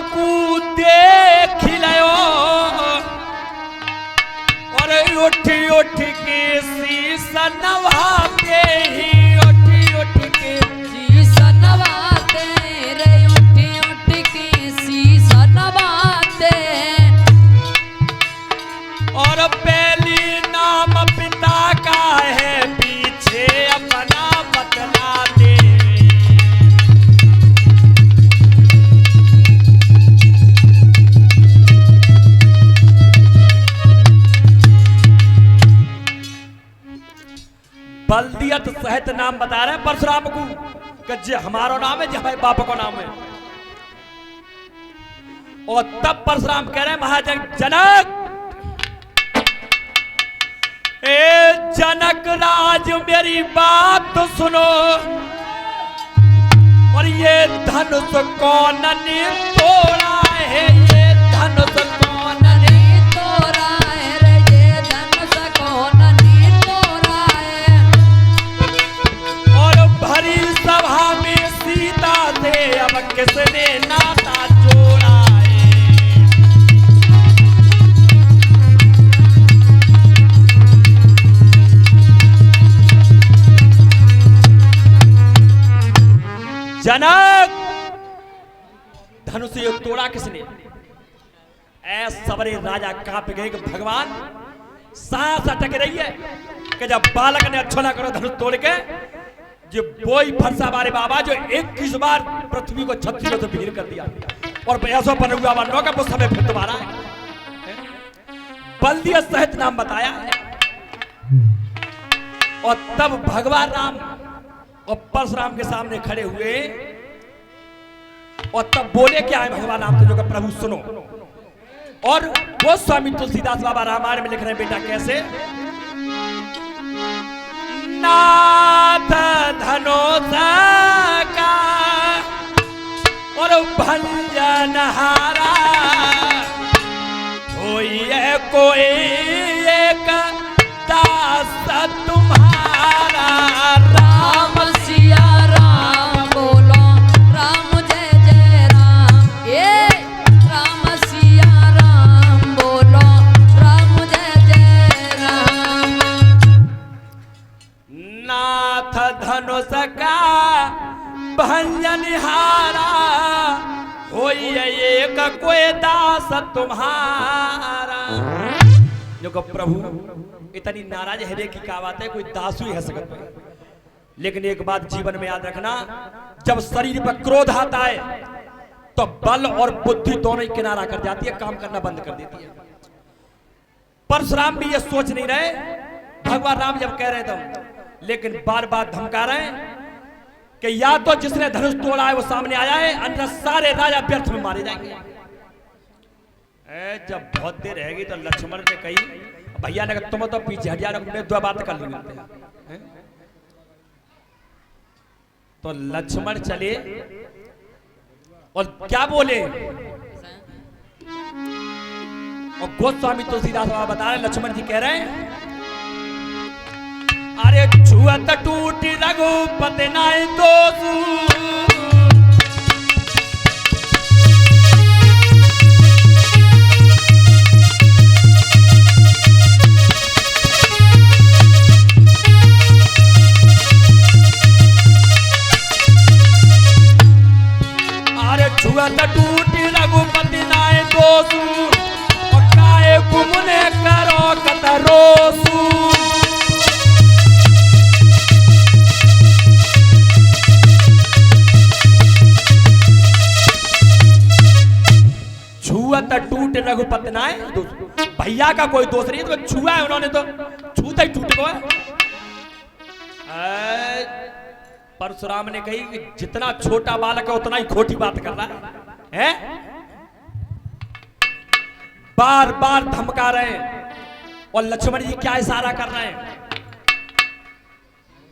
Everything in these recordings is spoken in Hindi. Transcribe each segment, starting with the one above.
को देख लियो और उठ उठ के शीश नवाते ही उठ उठ के शीश नवाते रे उठ उठ के शीश नवाते और पहली नाम पिता का है पीछे अपना बतला दे। बल्दियत सहित नाम बता रहे हैं परशुराम को कि जे हमारा नाम है जे हमारे बाप को नाम है। और तब परशुराम कह रहे हैं महाजन जनक, ए जनक राज मेरी बात तो सुनो और ये धनुष कौन ने तोड़ा है, ये धनुष कौन ने तोड़ा है रे ये धनुष कौन ने तोड़ा है। और भरी सभा में सीता से अब किसने नाता जोड़ा है। जनक, धनुष ये तोड़ा किसने? ऐ सबरे राजा कांप गए कि भगवान सांस अटक रही है कि जब बालक ने अच्छा ना करो धनुष तोड़ के जो बोई फरसा मारे बाबा जो 21 बार पृथ्वी को छत्रियों से भीड़ कर दिया और ऐसा बन हुआ बनों का वो समय फिर दोबारा बल्दियत सहित नाम बताया है। और तब भगवान राम और परशुराम के सामने खड़े हुए और तब बोले क्या है भगवान राम जो का प्रभु सुनो। और वो स्वामी तुलसीदास बाबा रामायण में लिख रहे हैं बेटा कैसे, नाथ धनुष का और भंजन हारा होइए कोई एक दास तुम्हारा। राम सिया राम बोलो राम जय जय राम। ये राम सिया राम बोलो राम जय जय राम। नाथ धनुष का भंजन हारा होइए एक कोई दास तुम्हारा। जो को प्रभु इतनी नाराज है की क्या बात है, कोई दासु ही है सकत है। लेकिन एक बात जीवन में याद रखना, जब शरीर पर क्रोध आता है तो बल और बुद्धि दोनों ही किनारा कर जाती है, काम करना बंद कर देती है। परशुराम भी ये सोच नहीं रहे, भगवान राम जब कह रहे थे लेकिन बार बार धमका रहे हैं कि या तो जिसने धनुष तोड़ा है वो सामने आया है, अन्य सारे राजा व्यर्थ में मारे जाएंगे। जब बहुत देर रहेगी तो लक्ष्मण ने कही, भैया ने कहा तुम तो पीछे हट जाओ, मैं दो बात कर लूंगा। तो लक्ष्मण चले और क्या बोले, और गोस्वामी तुलसीदास बाबा बता रहे, लक्ष्मण जी कह रहे हैं अरे छुअत टूटी रघुपति नाय दोसु, अरे छुअत टूटी रघुपति नाय दोसु और काहे कुमुने करो कतरोसु। टूट रघुपति नाय भैया का कोई दोष नहीं, तो छुआ है उन्होंने तो छूता ही टूट गया। परशुराम ने कही कि जितना छोटा बालक है उतना ही खोटी बात कर रहा है? बार बार धमका रहे हैं और लक्ष्मण जी क्या इशारा कर रहे हैं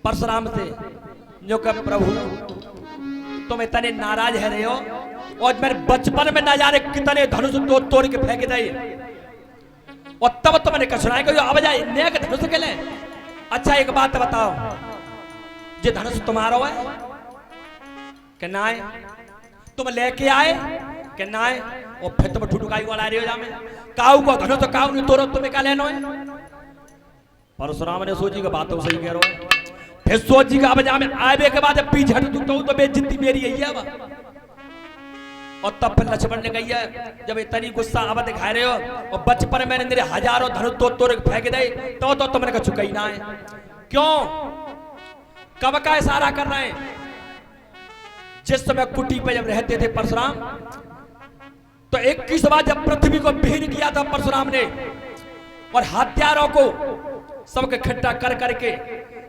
परशुराम से, जो कि प्रभु तुम इतने नाराज है रहे हो और मेरे बचपन में न जाने कितने धनुष तोड़ के फेंक दे और तब तुमने कछुनाए को अब जाए नेक धनुष के लिए। अच्छा एक बात बताओ, ये धनुष तुम्हारा है कि ना? तुम लेके आए के ना है और फिर तुम ठुठुकाई वाला रहे हो जामे काऊ को धनो तो काऊ नहीं तोरो तुम्हें का लेनो है। परशुराम ने सोची की बात तो सही कह रहा है। फिर सोची का अब जामे आवे के बाद पीछे हट तो बेइज्जती मेरी है अब। और तब फिर लक्ष्मण ने कही है जब इतनी गुस्सा अब दिखा रहे हो और बचपन मैंने मेरे हजारों धनुष तो तोड़ फेंक दे तो तुमने का चुका ही ना है। क्यों कब का इशारा कर रहे हैं? जिस समय कुटी पे जब रहते थे परशुराम तो 21 बार जब पृथ्वी को विहीन किया था परशुराम ने और हत्यारों को सबके इकट्ठा कर करके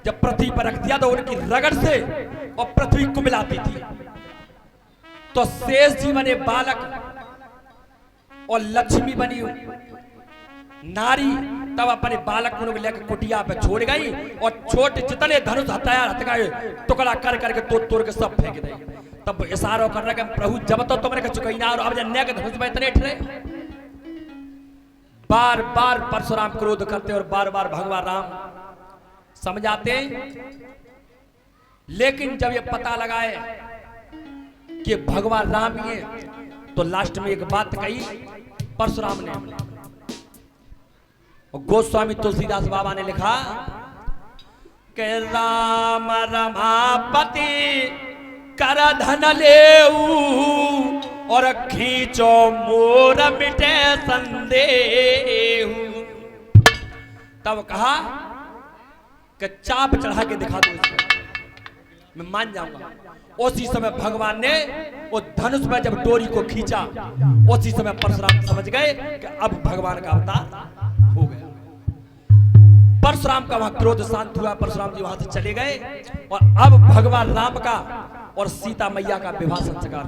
जब पृथ्वी पर रख दिया तो उनकी रगड़ से और पृथ्वी कुमिलाती थी। तो शेष जी बने बालक और लक्ष्मी बनी नारी तब अपने बालक को लेकर कुटिया पे छोड़ गई और छोटे जितने धनुष हथियार हथगाए टुकड़ा कर करके तोड़ के सब फेंक दे। तब इशारा कर रहा है प्रभु जब तो तुमने चुकाई ना और अब जन्या के धनुष में इतने ठहरे। बार बार परशुराम क्रोध करते और बार बार भगवान राम समझाते, लेकिन जब ये पता लगाए कि भगवान राम ही है तो लास्ट में एक बात कही परशुराम ने। गोस्वामी तुलसीदास बाबा ने लिखा कि राम रमापति कर धन लेऊ और खींचो मोर मिटे संदेह। तब कहा कि चाप चढ़ा के दिखा दो इसको, मैं मान जाऊंगा। उसी समय भगवान ने वो धनुष में जब डोरी को खींचा उसी समय परशुराम समझ गए कि अब भगवान का अवतार हो गया। परशुराम का वहां क्रोध शांत हुआ, परशुराम जी वहां से चले गए और अब भगवान राम का और सीता मैया का विवाह संस्कार।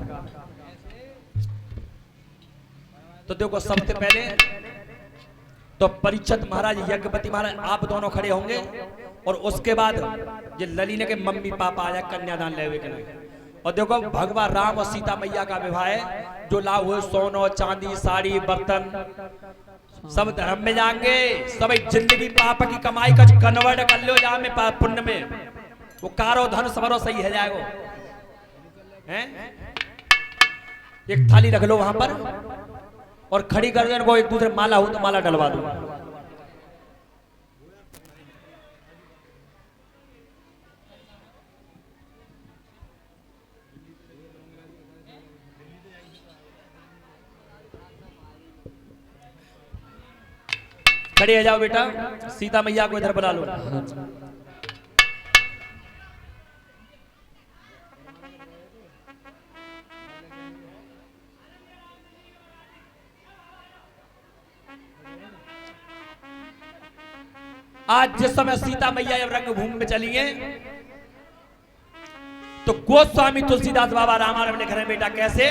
तो देखो सबसे पहले तो परीक्षित महाराज यज्ञपति महाराज आप दोनों खड़े होंगे और उसके बाद ये ललीने के मम्मी पापा आया कन्यादान लेवे के लिए। और देखो भगवान राम और सीता मैया का विवाह है, जो लाभ हुए सोनो चांदी साड़ी बर्तन सब धर्म में जाएंगे, सब जिंदगी पाप की कमाई का कन्वर्ट कर लो जहां में पुण्य में वो कारो धन सबरो सही है जाएगो। हैं एक थाली रख लो वहां पर और खड़ी कर दो, को एक दूसरे माला हो तो माला डलवा दो। खड़े हो जाओ बेटा, सीता मैया को इधर बुला लो। आज जिस समय सीता मैया जब रंगभूमि में चली है तो गोस्वामी तुलसीदास बाबा रामायण लिख रहे हैं बेटा कैसे।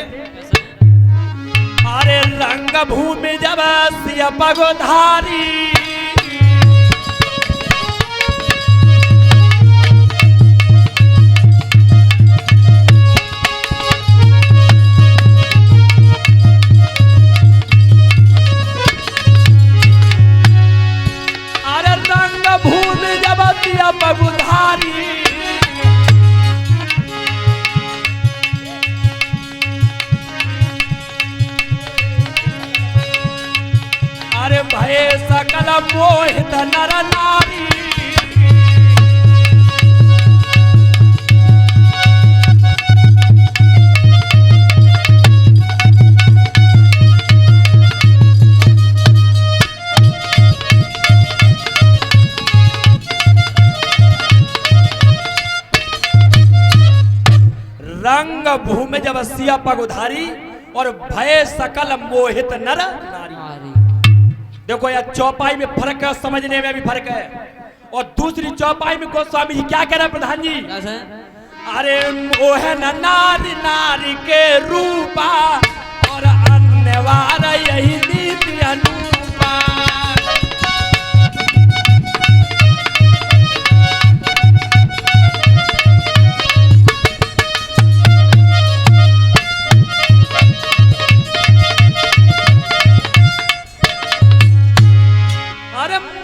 अरे रंगभूमि जब सिया पगोधारी भूमि जब दिया बबुधारी अरे भय सकल मोहित नर नारी रंग भूमि जब सिया पगुधारी और भय सकल मोहित नर नारी। देखो यार चौपाई में फर्क है, समझने में भी फर्क है। और दूसरी चौपाई में गोस्वामी जी क्या कह रहे हैं प्रधान जी? अरे मोहन नारी नारी के रूपा और अन्यवार यही नीति अनुपा।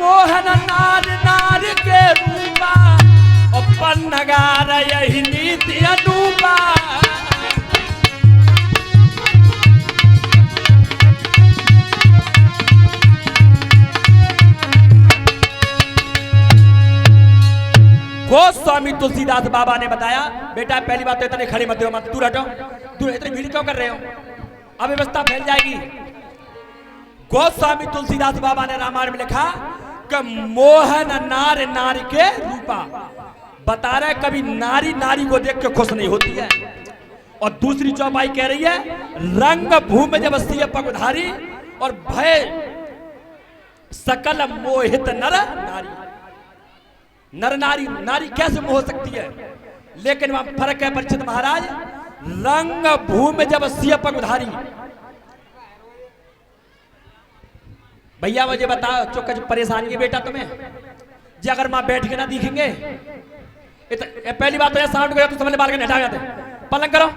मोहन नार नार के रूपा और पन्नगार यही नीति अनुपा। तुलसीदास बाबा ने बताया, बेटा पहली बात तो इतने खड़े मत हो, मत दूर हटो, दूर, इतनी भीड़ क्यों कर रहे हो, अव्यवस्था फैल जाएगी। गोस्वामी तुलसीदास बाबा ने रामायण में लिखा कि मोहन नार नारी के रूपा, बता रहे कभी नारी नारी को देख के खुश नहीं होती है। और दूसरी चौपाई कह रही है रंग भूमि जब सिय पगधारी और भय सकल मोहित नर नारी। नर नारी, नारी कैसे मोह सकती है, लेकिन वहां फर्क है परीक्षित महाराज, रंग भूमि जब सिय पगधारी। भैया मुझे बताओ चुप परेशानी है बेटा तुम्हें, जी अगर मां बैठ के ना दिखेंगे, पहली बात तो यह साउंड करो तो समझ बाल के हटा जाते, पलंग करो।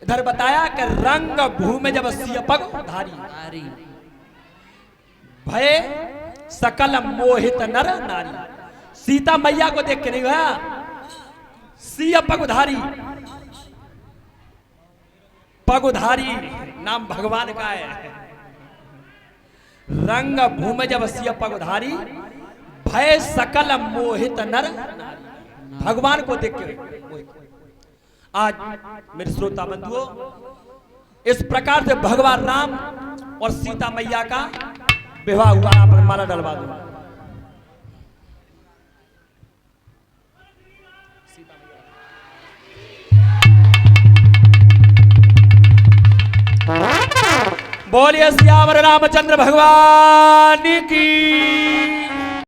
इधर बताया कि रंग भूमि जब सिय पग धारी, भय सकल मोहित नर नारी। सीता मैया को देख के नहीं हुआ, सिय पगधारी, पगधारी नाम भगवान का है। रंग भूमि जब सिय पगधारी, भय सकल मोहित नर नारी। भगवान को देख के आज मेरे श्रोता बंधुओं, इस प्रकार से भगवान राम और सीता मैया का विवाह हुआ। आप माला डलवा दो। बोलिए श्याम रामचंद्र भगवान की।